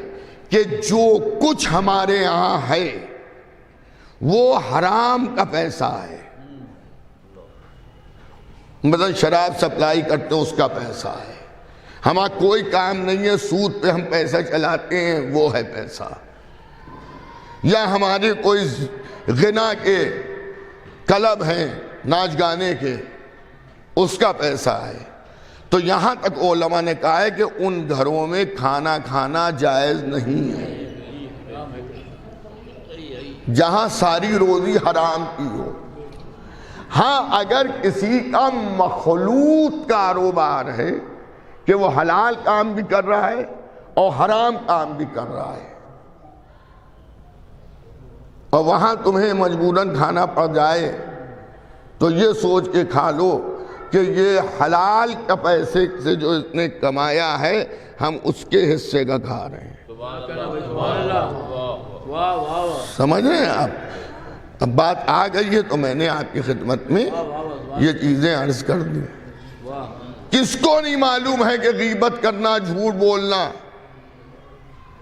کہ جو کچھ ہمارے یہاں ہے وہ حرام کا پیسہ ہے، مثلا شراب سپلائی کرتے ہیں اس کا پیسہ ہے، ہمارا کوئی کام نہیں ہے، سود پہ ہم پیسہ چلاتے ہیں وہ ہے پیسہ، یا ہمارے کوئی غنا کے کلب ہیں ناچ گانے کے اس کا پیسہ ہے، تو یہاں تک علماء نے کہا ہے کہ ان گھروں میں کھانا کھانا جائز نہیں ہے جہاں ساری روزی حرام کی ہو۔ ہاں اگر کسی کا مخلوط کاروبار ہے کہ وہ حلال کام بھی کر رہا ہے اور حرام کام بھی کر رہا ہے اور وہاں تمہیں مجبوراً کھانا پڑ جائے تو یہ سوچ کے کھا لو کہ یہ حلال کا پیسے سے جو اس نے کمایا ہے ہم اس کے حصے کا کھا رہے ہیں۔ سمجھ رہے ہیں آپ؟ اب بات آ گئی ہے تو میں نے آپ کی خدمت میں یہ چیزیں عرض کر دی. کس کو نہیں معلوم ہے کہ غیبت کرنا، جھوٹ بولنا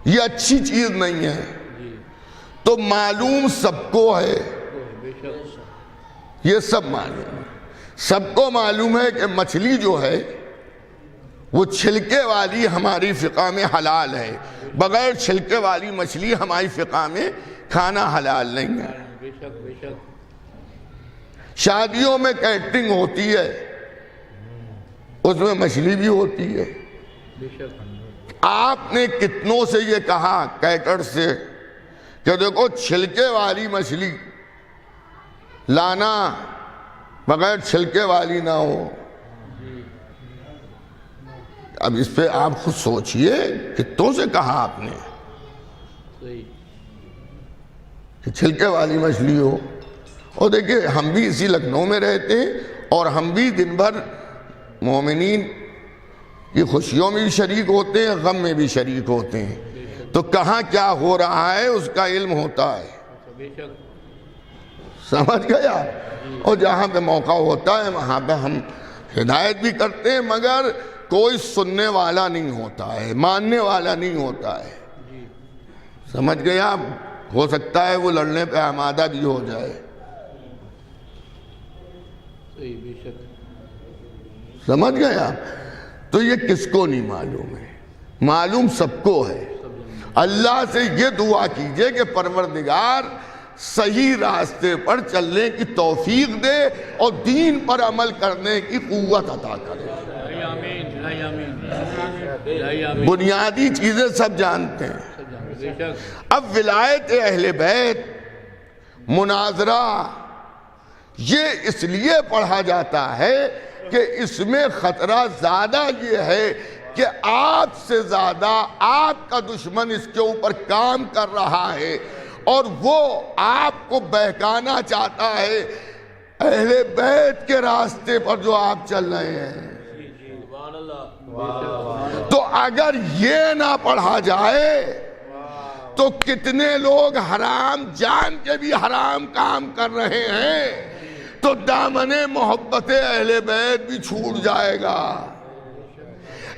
یہ اچھی چیز نہیں ہے؟ تو معلوم سب کو ہے، یہ سب معلوم ہے. سب کو معلوم ہے کہ مچھلی جو ہے وہ چھلکے والی ہماری فقہ میں حلال ہے، بغیر چھلکے والی مچھلی ہماری فقہ میں کھانا حلال نہیں ہے. شادیوں میں کیٹرنگ ہوتی ہے، اس میں مچھلی بھی ہوتی ہے. آپ نے کتنوں سے یہ کہا کیٹر سے کہ دیکھو چھلکے والی مچھلی لانا، بغیر چھلکے والی نہ ہو. اب اس پہ آپ خود سوچئے کتنوں سے کہا آپ نے کہ چھلکے والی مچھلی ہو. اور دیکھیں ہم بھی اسی لکھنؤ میں رہتے ہیں اور ہم بھی دن بھر مومنین کی خوشیوں میں بھی شریک ہوتے ہیں، غم میں بھی شریک ہوتے ہیں. تو کہاں کیا ہو رہا ہے اس کا علم ہوتا ہے. سمجھ گیا؟ اور جہاں پہ موقع ہوتا ہے وہاں پہ ہم ہدایت بھی کرتے ہیں، مگر کوئی سننے والا نہیں ہوتا ہے، ماننے والا نہیں ہوتا ہے. سمجھ گیا؟ ہو سکتا ہے وہ لڑنے پہ آمادہ بھی ہو جائے. سمجھ گیا؟ تو یہ کس کو نہیں معلوم ہے؟ معلوم سب کو ہے. اللہ سے یہ دعا کیجئے کہ پروردگار صحیح راستے پر چلنے کی توفیق دے اور دین پر عمل کرنے کی قوت عطا کرے. بنیادی چیزیں سب جانتے ہیں. اب ولایت اہل بیت مناظرہ یہ اس لیے پڑھا جاتا ہے کہ اس میں خطرہ زیادہ یہ ہے کہ آپ سے زیادہ آپ کا دشمن اس کے اوپر کام کر رہا ہے اور وہ آپ کو بہکانا چاہتا ہے اہل بیت کے راستے پر جو آپ چل رہے ہیں. تو اگر یہ نہ پڑھا جائے تو کتنے لوگ حرام جان کے بھی حرام کام کر رہے ہیں، تو دامن محبت اہل بیت بھی چھوٹ جائے گا.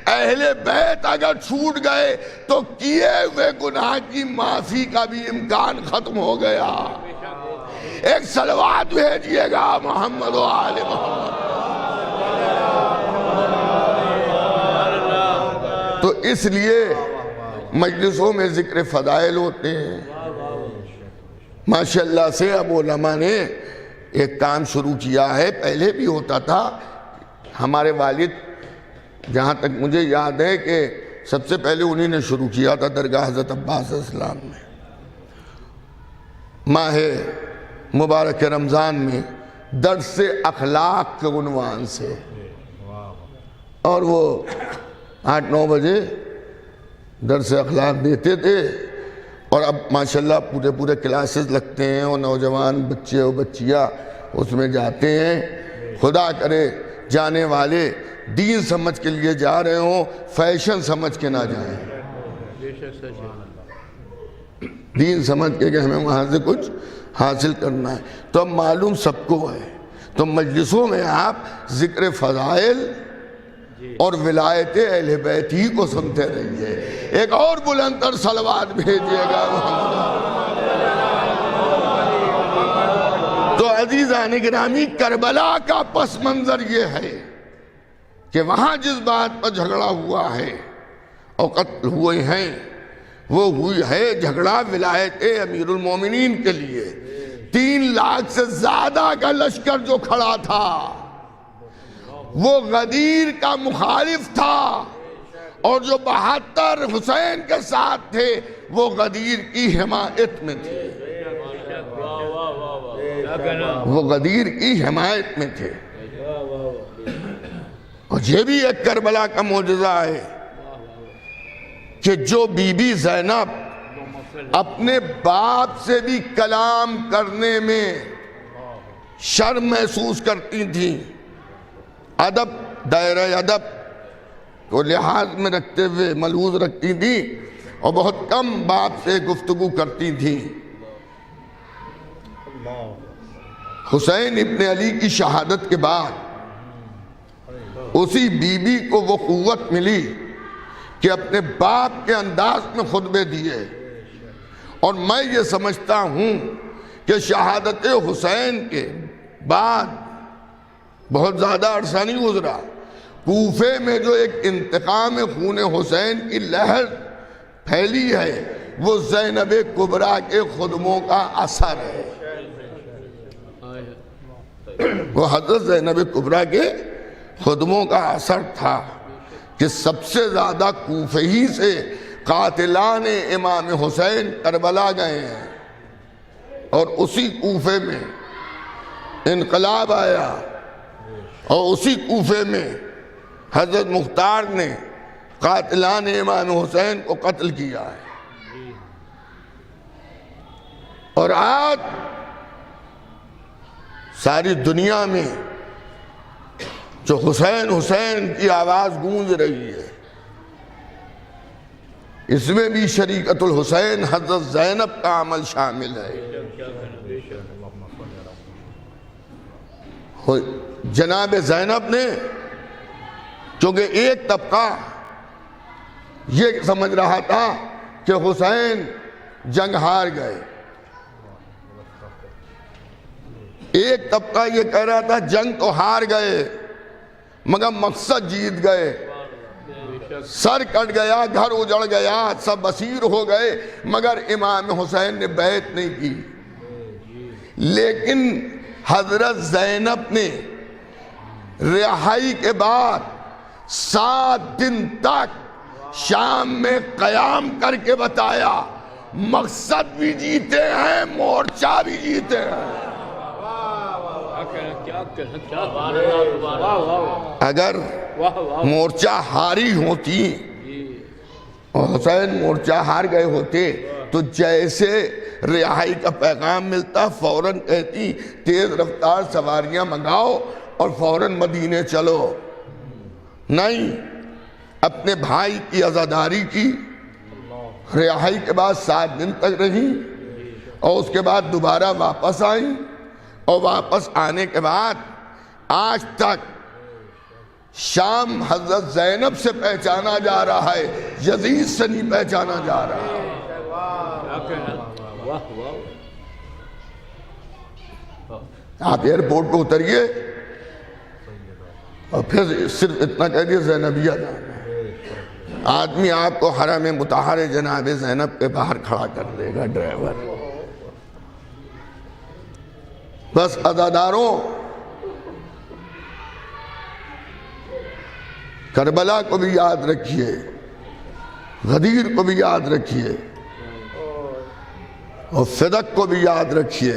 اہل بیت اگر چھوٹ گئے تو کیے ہوئے گناہ کی معافی کا بھی امکان ختم ہو گیا. ایک صلوات بھیجئے گا محمد و آل محمد. تو اس لیے مجلسوں میں ذکر فضائل ہوتے ہیں. ماشاءاللہ سے اب علماء نے ایک کام شروع کیا ہے، پہلے بھی ہوتا تھا. ہمارے والد جہاں تک مجھے یاد ہے کہ سب سے پہلے انہی نے شروع کیا تھا درگاہ حضرت عباس اسلام میں. ماہ مبارک رمضان میں درس اخلاق کے عنوان سے، اور وہ 8-9 بجے درس اخلاق دیتے تھے. اور اب ماشاءاللہ پورے کلاسز لگتے ہیں اور نوجوان بچے اور بچیاں اس میں جاتے ہیں. خدا کرے جانے والے دین سمجھ کے لیے جا رہے ہوں، فیشن سمجھ کے نہ جائیں. دین سمجھ کے کہ ہمیں وہاں سے کچھ حاصل کرنا ہے. تو اب معلوم سب کو ہے. تو مجلسوں میں آپ ذکر فضائل اور ولایت اہل بیت ہی کو سنتے رہیے. ایک اور بلند تر صلوات بھیجئے گا محمد. تو عزیزان گرامی، کربلا کا پس منظر یہ ہے کہ وہاں جس بات پر جھگڑا ہوا ہے اور قتل ہوئے ہیں وہ ہوئی ہے جھگڑا ولایت امیر المومنین کے لیے. 3 لاکھ سے زیادہ کا لشکر جو کھڑا تھا وہ غدیر کا مخالف تھا، اور جو 72 حسین کے ساتھ تھے وہ غدیر کی حمایت میں تھے. وہ غدیر کی حمایت میں تھے. اور یہ بھی ایک کربلا کا معجزہ ہے کہ جو بی بی زینب اپنے باپ سے بھی کلام کرنے میں شرم محسوس کرتی تھیں، ادب دائرہ ادب کو لحاظ میں رکھتے ہوئے ملحوظ رکھتی تھی، اور بہت کم باپ سے گفتگو کرتی تھیں۔ حسین ابن علی کی شہادت کے بعد اسی بی بی کو وہ قوت ملی کہ اپنے باپ کے انداز میں خطبے دیے، اور میں یہ سمجھتا ہوں کہ شہادت حسین کے بعد بہت زیادہ عرصہ نہیں گزرا، کوفے میں جو ایک انتقام خون حسین کی لہر پھیلی ہے وہ زینب کبریٰ کے خدموں کا اثر ہے۔ وہ حضرت زینب کبریٰ کے خدموں کا اثر تھا کہ سب سے زیادہ کوفے ہی سے قاتلان امام حسین کربلا گئے ہیں، اور اسی کوفے میں انقلاب آیا، اور اسی کوفے میں حضرت مختار نے قاتلان امام حسین کو قتل کیا ہے۔ اور آج ساری دنیا میں جو حسین حسین کی آواز گونج رہی ہے، اس میں بھی شریکت الحسین حضرت زینب کا عمل شامل ہے۔ جناب زینب نے، چونکہ ایک طبقہ یہ سمجھ رہا تھا کہ حسین جنگ ہار گئے، ایک طبقہ یہ کہہ رہا تھا جنگ تو ہار گئے مگر مقصد جیت گئے، سر کٹ گیا، گھر اجڑ گیا، سب اسیر ہو گئے، مگر امام حسین نے بیعت نہیں کی۔ لیکن حضرت زینب نے رہائی کے بعد 7 دن تک شام میں قیام کر کے بتایا مقصد بھی جیتے ہیں، مورچہ بھی جیتے ہیں۔ اگر مورچہ ہاری ہوتی اور حسین مورچہ ہار گئے ہوتے تو جیسے رہائی کا پیغام ملتا فوراً کہتی تیز رفتار سواریاں منگاؤ اور فوراً مدینے چلو۔ نہیں، اپنے بھائی کی عزاداری کی، رہائی کے بعد 7 دن تک رہی، اور اس کے بعد دوبارہ واپس آئیں، اور واپس آنے کے بعد آج تک شام حضرت زینب سے پہچانا جا رہا ہے، یزید سے نہیں پہچانا جا رہا ہے۔ آپ ایئرپورٹ پہ اتریے اور پھر صرف اتنا کہہ دیے زینبیہ جانا ہے، آدمی آپ کو حرم مطہر جناب زینب کے باہر کھڑا کر دے گا ڈرائیور۔ بس عزاداروں، کربلا کو بھی یاد رکھیے، غدیر کو بھی یاد رکھیے، اور فدق کو بھی یاد رکھیے۔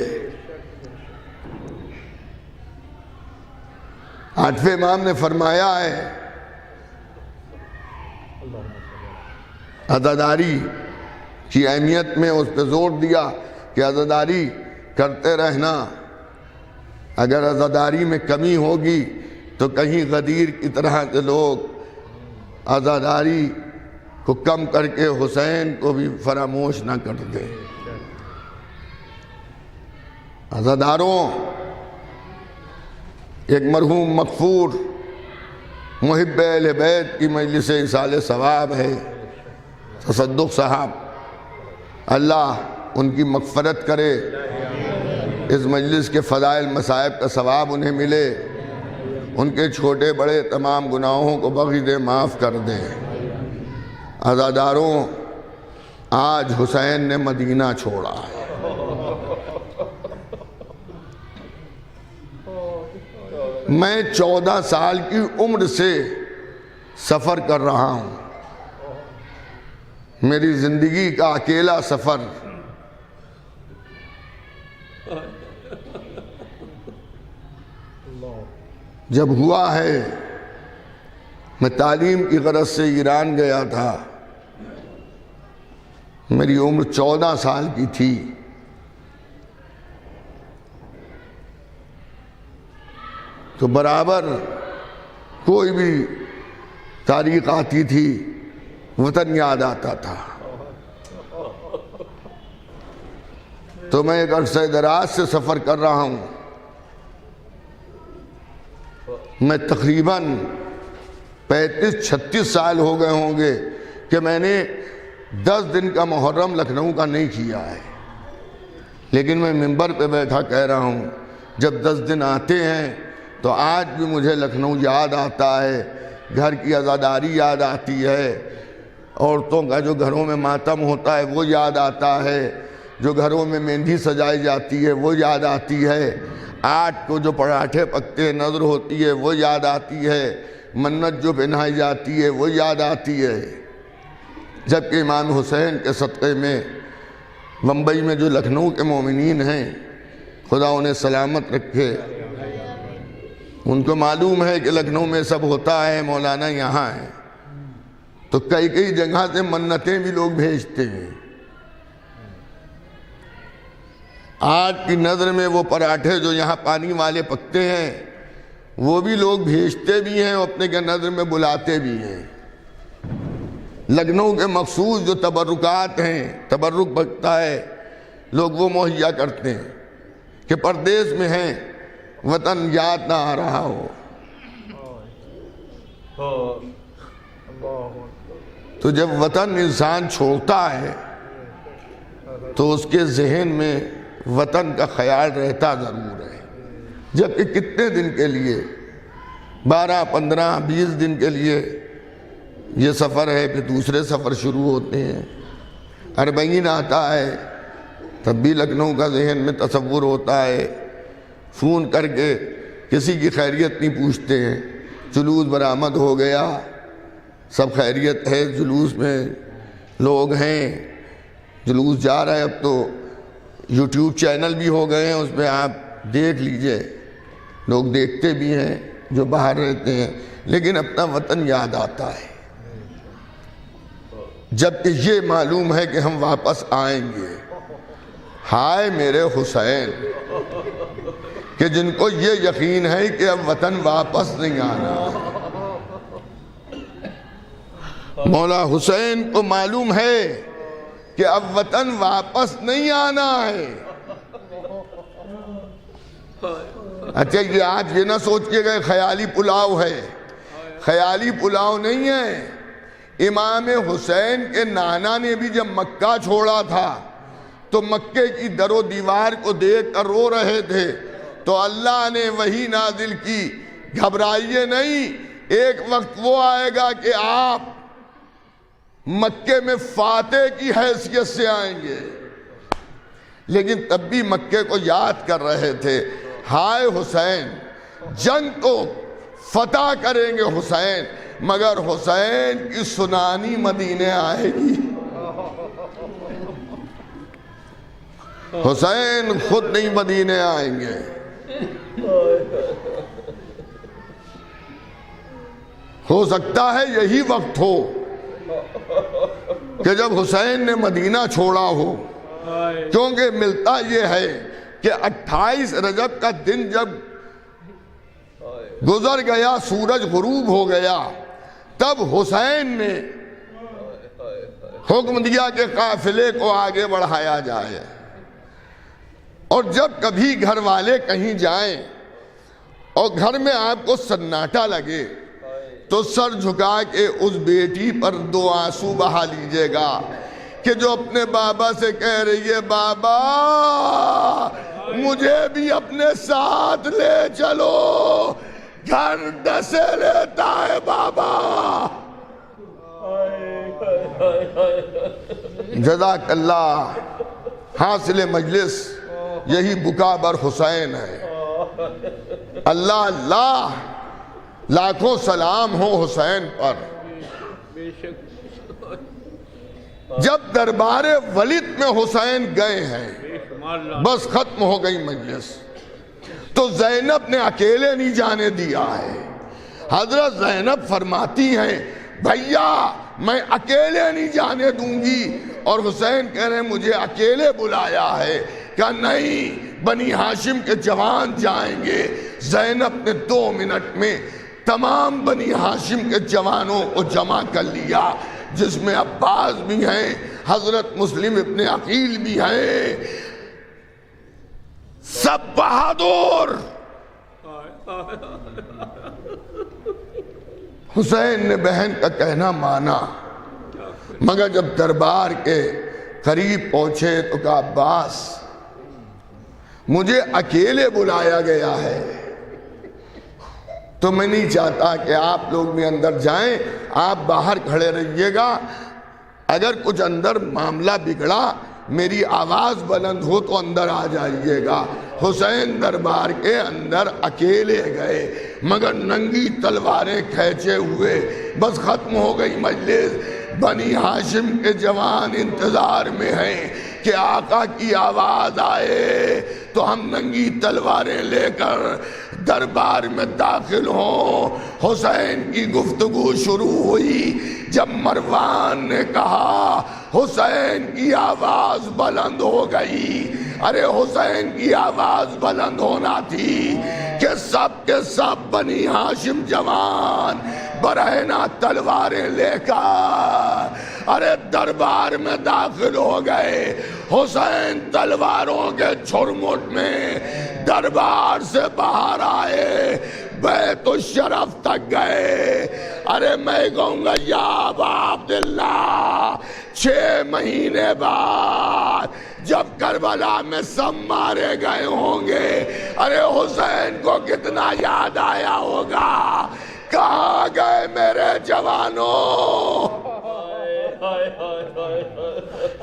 8ویں امام نے فرمایا ہے عزاداری کی اہمیت میں اس پہ زور دیا کہ عزاداری کرتے رہنا، اگر عزاداری میں کمی ہوگی تو کہیں غدیر کی طرح کے لوگ عزاداری کو کم کر کے حسین کو بھی فراموش نہ کر دیں۔ عزاداروں، ایک مرحوم مغفور محب اہل بیت کی مجلس ایصال ثواب ہے، تصدق صاحب، اللہ ان کی مغفرت کرے، اس مجلس کے فضائل مصائب کا ثواب انہیں ملے، ان کے چھوٹے بڑے تمام گناہوں کو بخش دے، معاف کر دے۔ عزاداروں، آج حسین نے مدینہ چھوڑا ہے۔ میں 14 سال کی عمر سے سفر کر رہا ہوں، میری زندگی کا اکیلا سفر جب ہوا ہے، میں تعلیم کی غرض سے ایران گیا تھا، میری عمر 14 سال کی تھی۔ تو برابر کوئی بھی تاریخ آتی تھی وطن یاد آتا تھا، تو میں ایک عرصہ دراز سے سفر کر رہا ہوں. میں تقریباً 35-36 سال ہو گئے ہوں گے کہ میں نے 10 دن کا محرم لکھنؤ کا نہیں کیا ہے. لیکن میں منبر پہ بیٹھا کہہ رہا ہوں جب 10 دن آتے ہیں تو آج بھی مجھے لکھنؤ یاد آتا ہے، گھر کی عزاداری یاد آتی ہے، عورتوں کا جو گھروں میں ماتم ہوتا ہے وہ یاد آتا ہے، جو گھروں میں مہندی سجائی جاتی ہے وہ یاد آتی ہے، آٹھ کو جو پراٹھے پکتے نظر ہوتی ہے وہ یاد آتی ہے، منت جو پہنائی جاتی ہے وہ یاد آتی ہے. جبکہ امام حسین کے صدقے میں بمبئی میں جو لکھنؤ کے مومنین ہیں خدا انہیں سلامت رکھے، ان کو معلوم ہے کہ لکھنؤ میں سب ہوتا ہے، مولانا یہاں ہے، تو کئی جگہ سے منتیں بھی لوگ بھیجتے ہیں. آج کی نظر میں وہ پراٹھے جو یہاں پانی والے پکتے ہیں وہ بھی لوگ بھیجتے بھی ہیں اور اپنے کے نظر میں بلاتے بھی ہیں. لکھنؤ کے مخصوص جو تبرکات ہیں، تبرک بکتا ہے، لوگ وہ مہیا کرتے ہیں کہ پردیس میں ہیں، وطن یاد نہ آ رہا ہو. تو جب وطن انسان چھوڑتا ہے تو اس کے ذہن میں وطن کا خیال رہتا ضرور ہے. جبکہ کتنے دن کے لیے، 12, 15, 20 دن کے لیے یہ سفر ہے، پھر دوسرے سفر شروع ہوتے ہیں. 40 آتا ہے تب بھی لکھنؤ کا ذہن میں تصور ہوتا ہے. فون کر کے کسی کی خیریت نہیں پوچھتے ہیں. جلوس برآمد ہو گیا، سب خیریت ہے، جلوس میں لوگ ہیں، جلوس جا رہا ہے. اب تو یوٹیوب چینل بھی ہو گئے ہیں، اس پہ آپ دیکھ لیجئے، لوگ دیکھتے بھی ہیں جو باہر رہتے ہیں. لیکن اپنا وطن یاد آتا ہے، جبکہ یہ معلوم ہے کہ ہم واپس آئیں گے. ہائے میرے حسین کہ جن کو یہ یقین ہے کہ اب وطن واپس نہیں آنا. مولا حسین کو معلوم ہے کہ اب وطن واپس نہیں آنا ہے. اچھا یہ آج یہ نہ سوچئے گا خیالی پلاؤ ہے، خیالی پلاؤ نہیں ہے. امام حسین کے نانا نے بھی جب مکہ چھوڑا تھا تو مکے کی در و دیوار کو دیکھ کر رو رہے تھے، تو اللہ نے وحی نازل کی، گھبرائیے نہیں، ایک وقت وہ آئے گا کہ آپ مکے میں فاتح کی حیثیت سے آئیں گے. لیکن تب بھی مکے کو یاد کر رہے تھے. ہائے حسین، جنگ تو فتح کریں گے حسین، مگر حسین کی سنانی مدینے آئے گی. حسین خود نہیں مدینے آئیں گے. ہو سکتا ہے یہی وقت ہو کہ جب حسین نے مدینہ چھوڑا ہو، کیونکہ ملتا یہ ہے کہ 28 رجب کا دن جب گزر گیا، سورج غروب ہو گیا، تب حسین نے حکم دیا کہ قافلے کو آگے بڑھایا جائے. اور جب کبھی گھر والے کہیں جائیں اور گھر میں آپ کو سناٹا لگے تو سر جھکا کے اس بیٹی پر 2 آنسو بہا لیجئے گا کہ جو اپنے بابا سے کہہ رہی ہے، بابا مجھے بھی اپنے ساتھ لے چلو، گھر ڈسے لیتا ہے بابا. جزاک اللہ. حاصل مجلس یہی بکا بر حسین ہے. اللہ اللہ، لاکھوں سلام ہو حسین پر. جب دربار ولید میں حسین گئے ہیں، بس ختم ہو گئی مجلس. تو زینب نے اکیلے نہیں جانے دیا ہے. حضرت زینب فرماتی ہیں بھیا میں اکیلے نہیں جانے دوں گی، اور حسین کہہ رہے ہیں مجھے اکیلے بلایا ہے. کہا نہیں، بنی ہاشم کے جوان جائیں گے. زینب نے 2 منٹ میں تمام بنی ہاشم کے جوانوں کو جمع کر لیا، جس میں عباس بھی ہیں، حضرت مسلم ابن عقیل بھی ہیں، سب بہادر. حسین نے بہن کا کہنا مانا، مگر جب دربار کے قریب پہنچے تو کہا عباس مجھے اکیلے بلایا گیا ہے، تو میں نہیں چاہتا کہ آپ لوگ بھی اندر جائیں، آپ باہر کھڑے رہیے گا، اگر کچھ اندر معاملہ بگڑا میری آواز بلند ہو تو اندر آ جائیے گا. حسین دربار کے اندر اکیلے گئے، مگر ننگی تلواریں کھینچے ہوئے. بس ختم ہو گئی مجلس. بنی ہاشم کے جوان انتظار میں ہیں کہ آقا کی آواز آئے تو ہم ننگی تلواریں لے کر دربار میں داخل ہوں. حسین کی گفتگو شروع ہوئی. جب مروان نے کہا حسین کی آواز بلند ہو گئی. ارے حسین کی آواز بلند ہونا تھی کہ سب کے سب بنی ہاشم جوان برہنہ تلواریں لے کر ارے دربار میں داخل ہو گئے. حسین تلواروں کے چھرمٹ میں دربار سے باہر آئے، بیت الشرف تک گئے. ارے میں کہوں گا یا ابا عبداللہ 6 مہینے بعد جب کربلا میں سب مارے گئے ہوں گے، ارے حسین کو کتنا یاد آیا ہوگا. کہاں گئے میرے جوانوں؟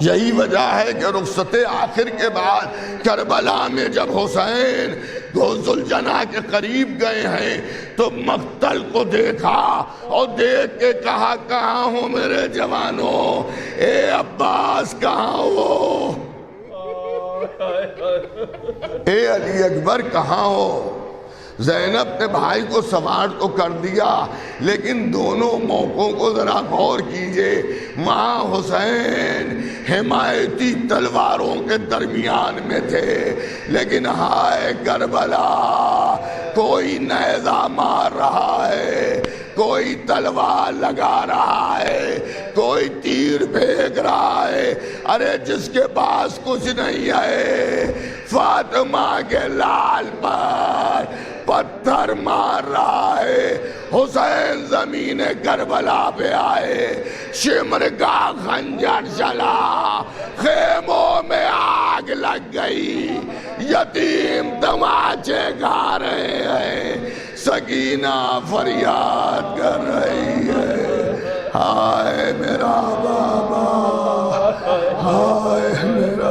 یہی وجہ ہے کہ رخصت آخر کے بعد کربلا میں جب حسین ذوالجناح کے قریب گئے ہیں تو مقتل کو دیکھا اور دیکھ کے کہا کہاں ہو میرے جوانوں؟ اے عباس کہاں ہو؟ اے علی اکبر کہاں ہو؟ زینب نے بھائی کو سوار تو کر دیا، لیکن دونوں موقعوں کو ذرا غور کیجئے. وہاں حسین حمایتی تلواروں کے درمیان میں تھے، لیکن ہائے کربلا، کوئی نیزہ مار رہا ہے، کوئی تلوار لگا رہا ہے، کوئی تیر پھینک رہا ہے. ارے جس کے پاس کچھ نہیں ہے فاطمہ کے لال پر پتھر مار رہا ہے. حسین زمین کربلا پہ آئے، شمر کا خنجر چلا، خیموں میں آگ لگ گئی، یتیم تماچے کھا رہے ہیں، سکینہ فریاد کر رہی ہے، ہائے میرا بابا، ہائے میرا